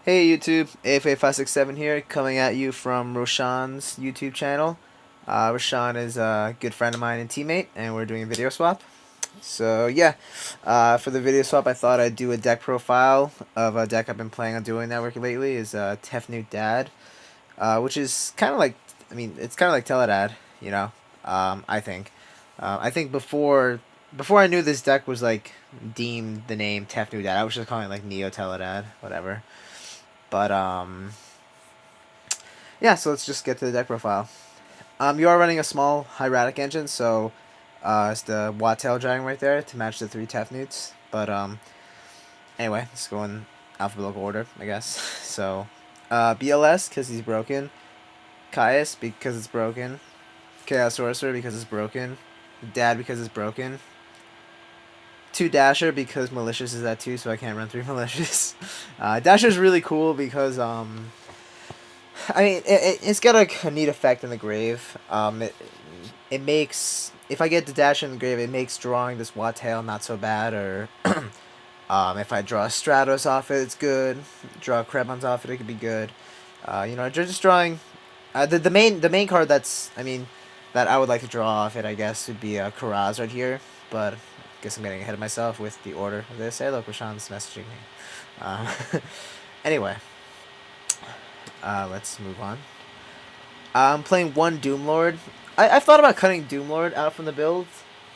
Hey YouTube, AFA567 here, coming at you from rohseanz YouTube channel. Roshan is a good friend of mine and teammate, and we're doing a video swap. So yeah, for the video swap, I thought I'd do a deck profile of a deck I've been playing on Dueling Network lately. Is Tefnuit Dad, which is kind of like, it's kind of like Teledad, you know. I think. I think before I knew this deck was like deemed the name Tefnuit Dad, I was just calling it like Neo Teledad, whatever. But yeah, so let's just get to the deck profile. You are running a small hieratic engine, so it's the Wattail Dragon right there to match the 3 Tefnuits. But anyway, let's go in alphabetical order, I guess. So BLS because he's broken, Caius because it's broken, Chaos Sorcerer because it's broken, Dad because it's broken, 2 Dasher because Malicious is at 2, so I can't run 3 Malicious. Dasher's really cool because it's got a neat effect in the grave. It makes, if I get the dash in the grave, it makes drawing this Wattail not so bad. Or if I draw a Stratos off it, it's good. Draw Krebons off it, it could be good. Just drawing. The main card that I would like to draw off it, I guess, would be Karaz right here. But I guess I'm getting ahead of myself with the order of this. Hey, look, Rashawn's messaging me. Anyway. Let's move on. I'm playing one Doomlord. I've thought about cutting Doomlord out from the build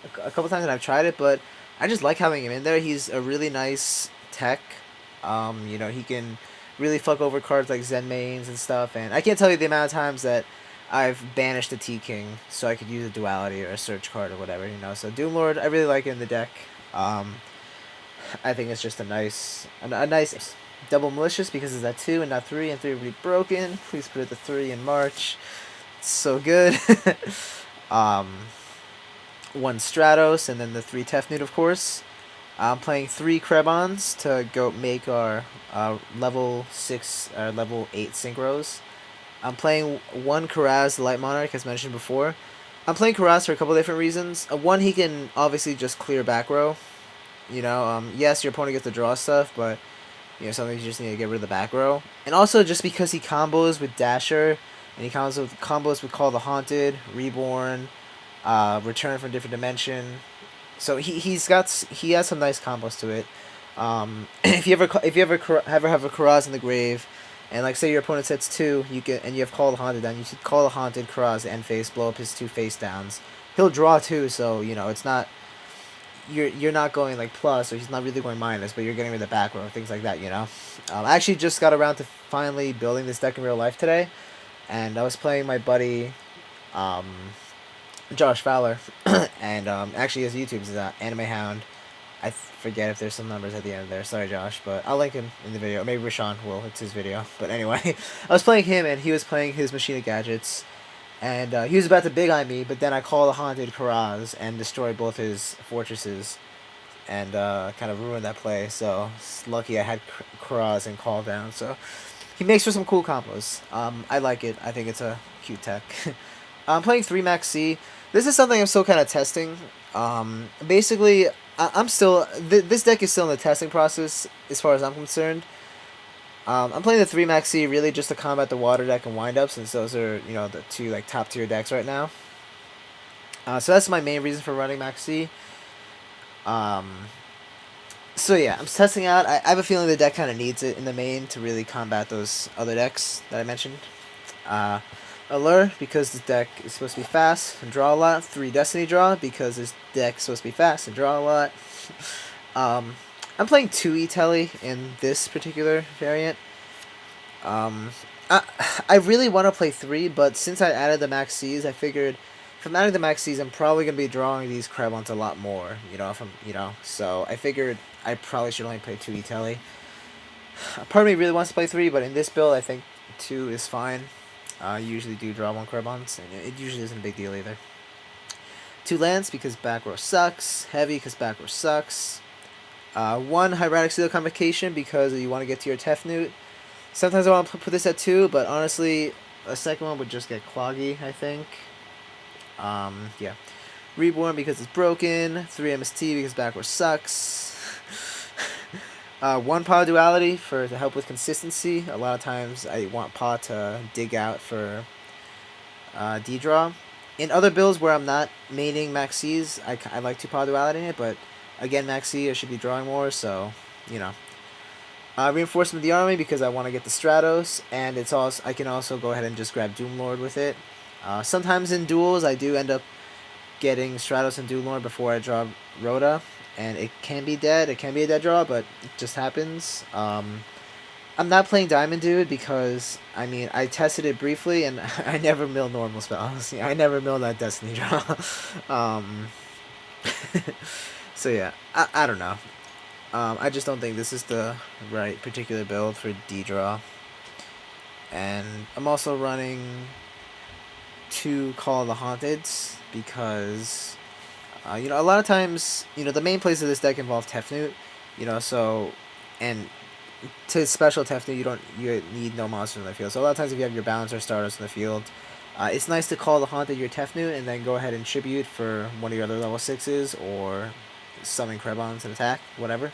a couple times, and I've tried it, but I just like having him in there. He's a really nice tech. He can really fuck over cards like Zen Mains and stuff, and I can't tell you the amount of times that I've banished the T-King so I could use a duality or a search card or whatever, So Doomlord, I really like it in the deck. I think it's just a nice double Malicious because it's at 2 and not 3, and 3 will be broken. Please put it to 3 in March. It's so good. 1 Stratos, and then the 3 Tefnut, of course. I'm playing 3 Krebons to go make our level 6 or level 8 synchros. I'm playing 1 Karaz, the Light Monarch, as mentioned before. I'm playing Karaz for a couple different reasons. One, he can obviously just clear back row. Yes, your opponent gets to draw stuff, but sometimes you just need to get rid of the back row. And also just because he combos with Dasher, and he combos with Call the Haunted, Reborn, Return from Different Dimension. So he has some nice combos to it. If you ever have a Karaz in the grave, and like say your opponent sets 2, you have Call the Haunted down, you should Call the Haunted, Karaz, end phase, blow up his 2 face downs. He'll draw 2, so it's not. You're not going like plus, or he's not really going minus, but you're getting rid of the back row, things like that, I actually just got around to finally building this deck in real life today, and I was playing my buddy, Josh Fowler, and actually his YouTube is Anime Hound. I forget if there's some numbers at the end there. Sorry, Josh, but I'll link him in the video. Maybe Rashawn will. It's his video. But anyway, I was playing him, and he was playing his Machine of Gadgets. And he was about to big eye me, but then I called the Haunted Karaz and destroyed both his fortresses, and kind of ruined that play. So it's lucky I had Karaz and Call down. So he makes for some cool combos. I like it. I think it's a cute tech. I'm playing 3 Max C. This is something I'm still kind of testing. Basically, I'm still this deck is still in the testing process as far as I'm concerned. I'm playing the 3 Max C really just to combat the water deck and wind up, since those are the 2 like top tier decks right now. So that's my main reason for running Max C. So yeah, I'm testing out. I have a feeling the deck kind of needs it in the main to really combat those other decks that I mentioned. Allure because this deck is supposed to be fast and draw a lot. 3 Destiny Draw because this deck is supposed to be fast and draw a lot. I'm playing 2 E-Telly in this particular variant. I really want to play 3, but since I added the Max Cs, I figured if I'm adding the Max Cs, I'm probably going to be drawing these Krebons a lot more, so I figured I probably should only play 2 E-Telly. Part of me really wants to play 3, but in this build, I think 2 is fine. I usually do draw 1 Krebons, and it usually isn't a big deal either. 2 lands because back row sucks. Heavy because back row sucks. 1 Hieratic Seal Convocation because you want to get to your Tefnut. Sometimes I want to put this at 2, but honestly, a second one would just get cloggy, I think. Yeah. Reborn because it's broken. 3 MST because back row sucks. One paw duality to help with consistency. A lot of times I want paw to dig out for D-draw. In other builds where I'm not maining Max C's, I like to paw duality in it, but again, Max C, I should be drawing more, so, you know. Reinforcement of the army because I want to get the Stratos, and it's also I can also go ahead and just grab Doomlord with it. Sometimes in duels, I do end up getting Stratos and Doomlord before I draw Rhoda, and it can be dead. It can be a dead draw, but it just happens. I'm not playing Diamond Dude because, I mean, I tested it briefly, and I never mill normal spells. I never mill that Destiny draw. So yeah, I don't know. I just don't think this is the right particular build for D-draw. And I'm also running 2 Call of the Haunteds because, you know, a lot of times, you know, the main plays of this deck involve Tefnuit, you know, so, and to special Tefnuit, you need no monsters in the field. So a lot of times if you have your Bouncer Stardust in the field, it's nice to call the Haunted your Tefnuit and then go ahead and tribute for one of your other level 6s or summon Krebons and attack, whatever.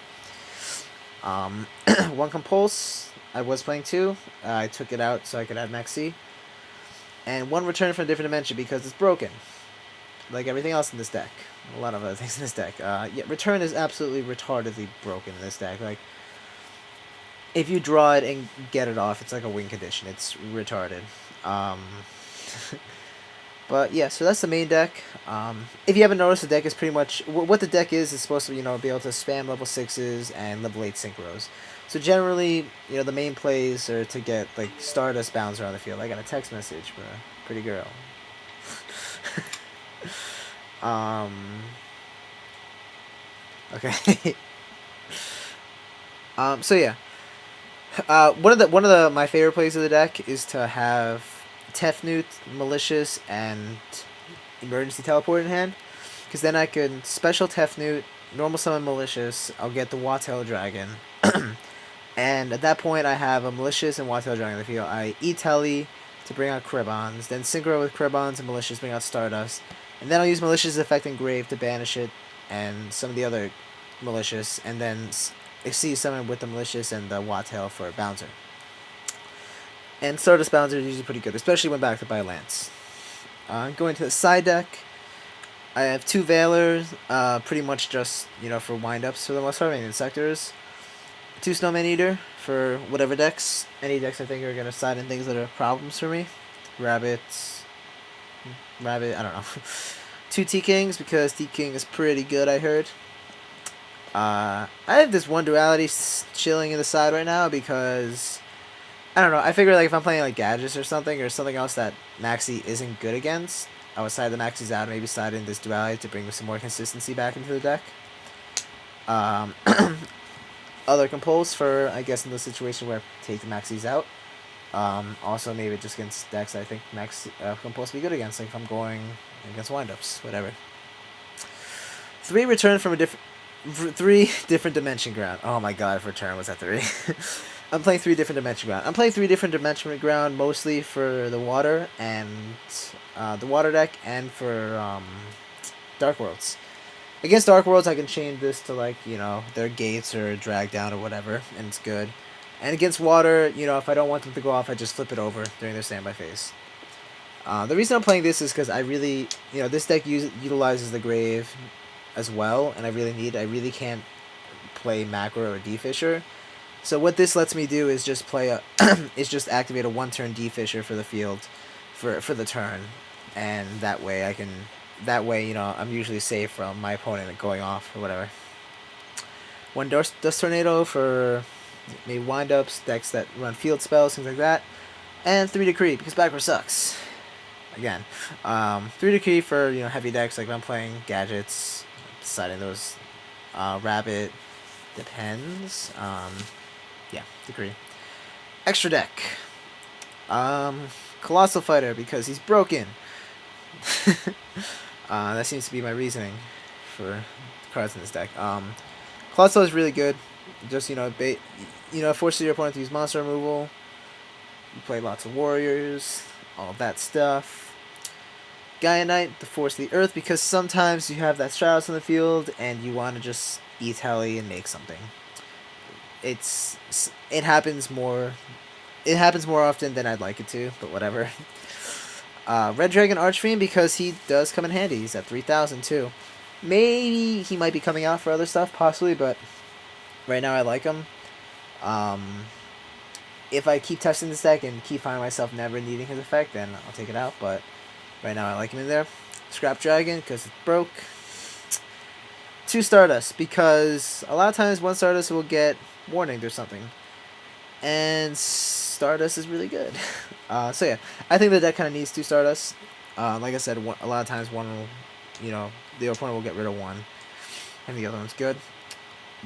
One Compulse, I was playing 2. I took it out so I could add Max C. And 1 Return from a different dimension because it's broken. Like everything else in this deck. A lot of other things in this deck. Yeah, Return is absolutely retardedly broken in this deck. Like, if you draw it and get it off, it's like a win condition. It's retarded. But yeah, so that's the main deck. If you haven't noticed, the deck is pretty much what the deck is supposed to, you know, be able to spam level 6s and level 8 synchros. So generally, you know, the main plays are to get like Stardust Bouncer on the field. I got a text message from a pretty girl. Okay. So yeah. One of my favorite plays of the deck is to have Tefnuit, Malicious, and Emergency Teleport in hand, because then I can special Tefnuit, normal summon Malicious, I'll get the Wattel Dragon, and at that point I have a Malicious and Wattel Dragon in the field. I E-Tele to bring out Krebons, then Synchro with Krebons and Malicious bring out Stardust, and then I'll use Malicious Effect Engrave to banish it, and some of the other Malicious, and then Exceed Summon with the Malicious and the Wattel for Bouncer. And Stardust Bouncer is usually pretty good, especially when backed up by a Lance. Going to the side deck, I have 2 Valors, pretty much just, you know, for wind-ups for the most part, and sectors. 2 Snowman Eater for whatever decks. Any decks I think are going to side in things that are problems for me. Rabbit, I don't know. 2 T-Kings, because T-King is pretty good, I heard. I have this 1 duality chilling in the side right now because, I don't know, I figure like if I'm playing like Gadgets or something else that Maxi isn't good against, I would side the Maxis out and maybe side in this duality to bring some more consistency back into the deck. Other Compulse for, I guess, in the situation where I take the Maxis out. Also maybe just against decks I think Compulse be good against, like if I'm going against windups, whatever. 3 Return from a different... 3 different dimension ground. Oh my god, if Return was at 3. I'm playing 3 different dimension ground. I'm playing 3 different dimension ground mostly for the water and the water deck and for Dark Worlds. Against Dark Worlds, I can change this to like, you know, their gates or drag down or whatever, and it's good. And against water, you know, if I don't want them to go off, I just flip it over during their standby phase. The reason I'm playing this is because I really, you know, this deck utilizes the Grave as well, and I really can't play Macro or D-Fisher. So what this lets me do is just play is just activate a 1-turn D-Fisher for the field, for the turn, and that way you know, I'm usually safe from my opponent going off or whatever. 1 Dust Tornado for maybe wind-ups, decks that run field spells, things like that, and 3 Decree because Backward sucks. Again, 3 Decree for, you know, heavy decks, like if I'm playing Gadgets, deciding those, Rabbit, depends. Yeah, Decree. Extra deck. Colossal Fighter because he's broken. That seems to be my reasoning for cards in this deck. Colossal is really good. Just, you know, forces your opponent to use monster removal. You play lots of warriors, all of that stuff. Gaia Knight, the Force of the Earth, because sometimes you have that Stratos in the field and you want to just E-Tele and make something. it happens more. It happens more often than I'd like it to, but whatever. Red Dragon Archfiend because he does come in handy. He's at 3,000 too. Maybe he might be coming out for other stuff, possibly, but right now I like him. If I keep testing this deck and keep finding myself never needing his effect, then I'll take it out, but right now I like him in there. Scrap Dragon because it's broke. 2 Stardust because a lot of times 1 Stardust will get warninged or something. And Stardust is really good. So yeah, I think the deck kind of needs 2 Stardust. Like I said, a lot of times one will, the opponent will get rid of one, and the other one's good.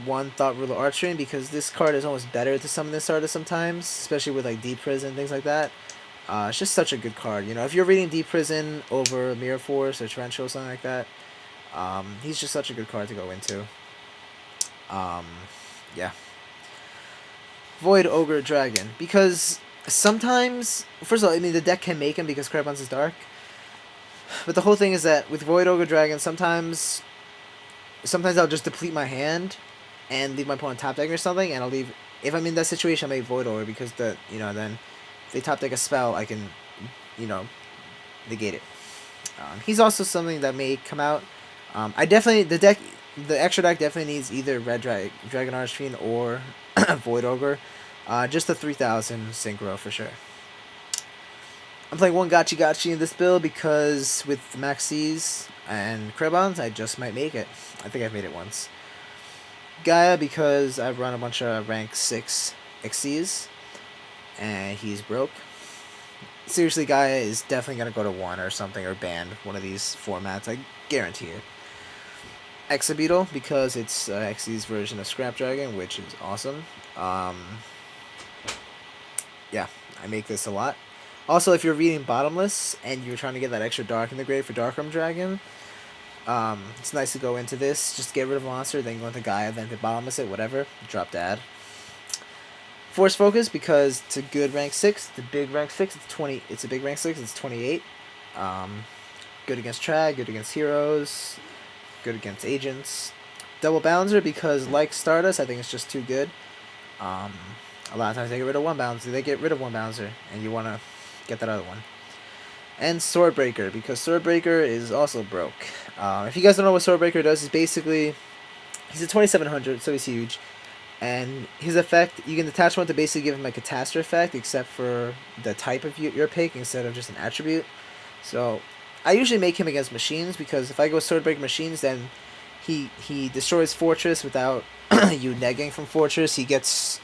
1 Thought Ruler Archfiend because this card is almost better to summon this Stardust sometimes, especially with like Deep Prison and things like that. It's just such a good card. If you're reading Deep Prison over Mirror Force or Torrential or something like that, he's just such a good card to go into. Yeah. Void Ogre Dragon because sometimes, first of all, I mean the deck can make him because Crabons is dark, but the whole thing is that with Void Ogre Dragon sometimes I'll just deplete my hand and leave my opponent top decking or something, and I'll leave. If I'm in that situation, I'll make Void Ogre because then if they top deck a spell, I can negate it. He's also something that may come out. The extra deck definitely needs either Red Dragon Archfiend or Void Ogre. Just the 3,000 synchro for sure. I'm playing 1 Gachi in this build because with Maxis and Crabons, I just might make it. I think I've made it once. Gaia because I've run a bunch of rank 6 Xyz, and he's broke. Seriously, Gaia is definitely going to go to 1 or something, or banned one of these formats, I guarantee it. Exabeetle because it's Xyz version of Scrap Dragon, which is awesome. Yeah, I make this a lot. Also, if you're reading Bottomless and you're trying to get that extra Dark in the grave for Darkroom Dragon, it's nice to go into this. Just get rid of a monster, then go into Gaia, then to Bottomless it, whatever. Drop Dad. Force Focus because it's a good rank 6. It's a big rank 6. It's 20. It's a big rank 6. It's 28. Good against Trag. Good against heroes. Good against agents. Double Balancer because like Stardust, I think it's just too good. A lot of times they get rid of 1 Balancer. They get rid of 1 Balancer, and you want to get that other one. And Swordbreaker because Swordbreaker is also broke. If you guys don't know what Swordbreaker does, he's a 2700, so he's huge. And his effect, you can attach one to basically give him a catastrophe effect, except for the type of your pick instead of just an attribute. So I usually make him against machines because if I go Swordbreaker machines, then he destroys Fortress without you negging from Fortress. He gets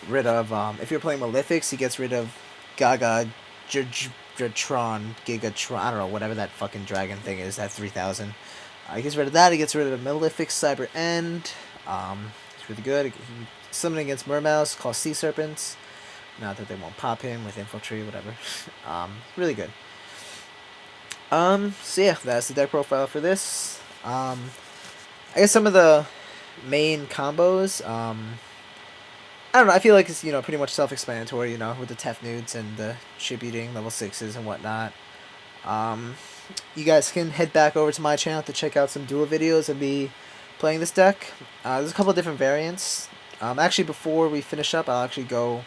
rid of if you're playing Malefics, he gets rid of Gaga, Gigatron, I don't know, whatever that fucking dragon thing is, that 3,000. He gets rid of that. He gets rid of Malefic, Cyber End. It's really good. Summoning against Mermouse, called Sea Serpents. Not that they won't pop him with Infiltrate, whatever. Really good. So yeah, that's the deck profile for this. I guess some of the main combos, I don't know, I feel like it's, pretty much self-explanatory, with the Tefnuits and the chip-eating level 6s and whatnot. You guys can head back over to my channel to check out some duel videos of me playing this deck. There's a couple of different variants. Actually, before we finish up, I'll actually go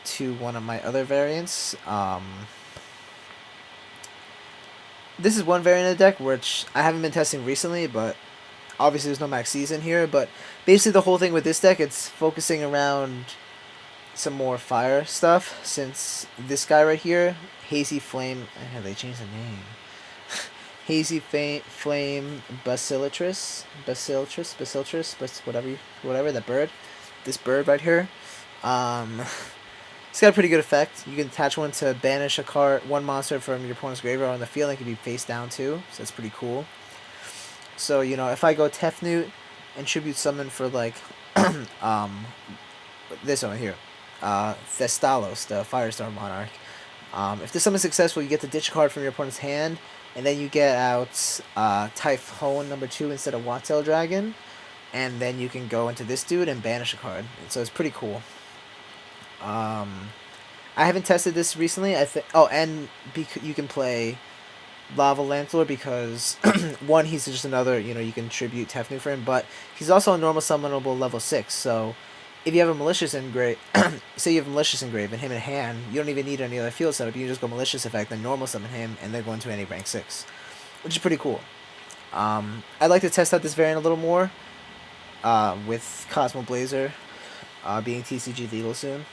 to one of my other variants. This is one variant of the deck, which I haven't been testing recently, but obviously there's no Maxis in here, but basically the whole thing with this deck, it's focusing around some more fire stuff, since this guy right here, Hazy Flame, they changed the name. Hazy Flame Basilicus, whatever, that bird. This bird right here. It's got a pretty good effect. You can attach one to banish one monster from your opponent's graveyard on the field, and it can be face down too, so that's pretty cool. So, if I go Tefnuit and tribute summon for like this one here, Thestalos, the Firestorm Monarch. If this summon is successful, you get to ditch a card from your opponent's hand, and then you get out Typhon #2 instead of Wattail Dragon, and then you can go into this dude and banish a card. And so it's pretty cool. I haven't tested this recently. And you can play Lava Lancelor because one, he's just another, you can tribute Tefnuit for him, but he's also a normal summonable level 6, so if you have a malicious engrave, say you have a malicious engrave and him in hand, you don't even need any other field setup. You can just go malicious effect, then normal summon him, and then go into any rank 6, which is pretty cool. I'd like to test out this variant a little more, with Cosmo Blazer being TCG legal soon.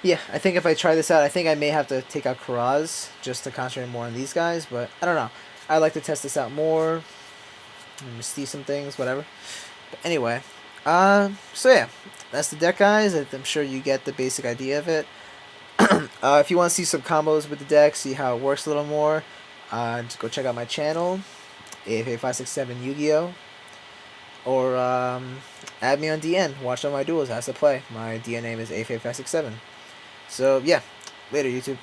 Yeah, I think if I try this out, I think I may have to take out Karaz just to concentrate more on these guys, but I don't know. I'd like to test this out more, see some things, whatever. But anyway, so yeah, that's the deck, guys. I'm sure you get the basic idea of it. If you want to see some combos with the deck, see how it works a little more, just go check out my channel, AFA567YUGIOH, or add me on DN. Watch all my duels as I play. My DN name is AFA567. So yeah, later YouTube.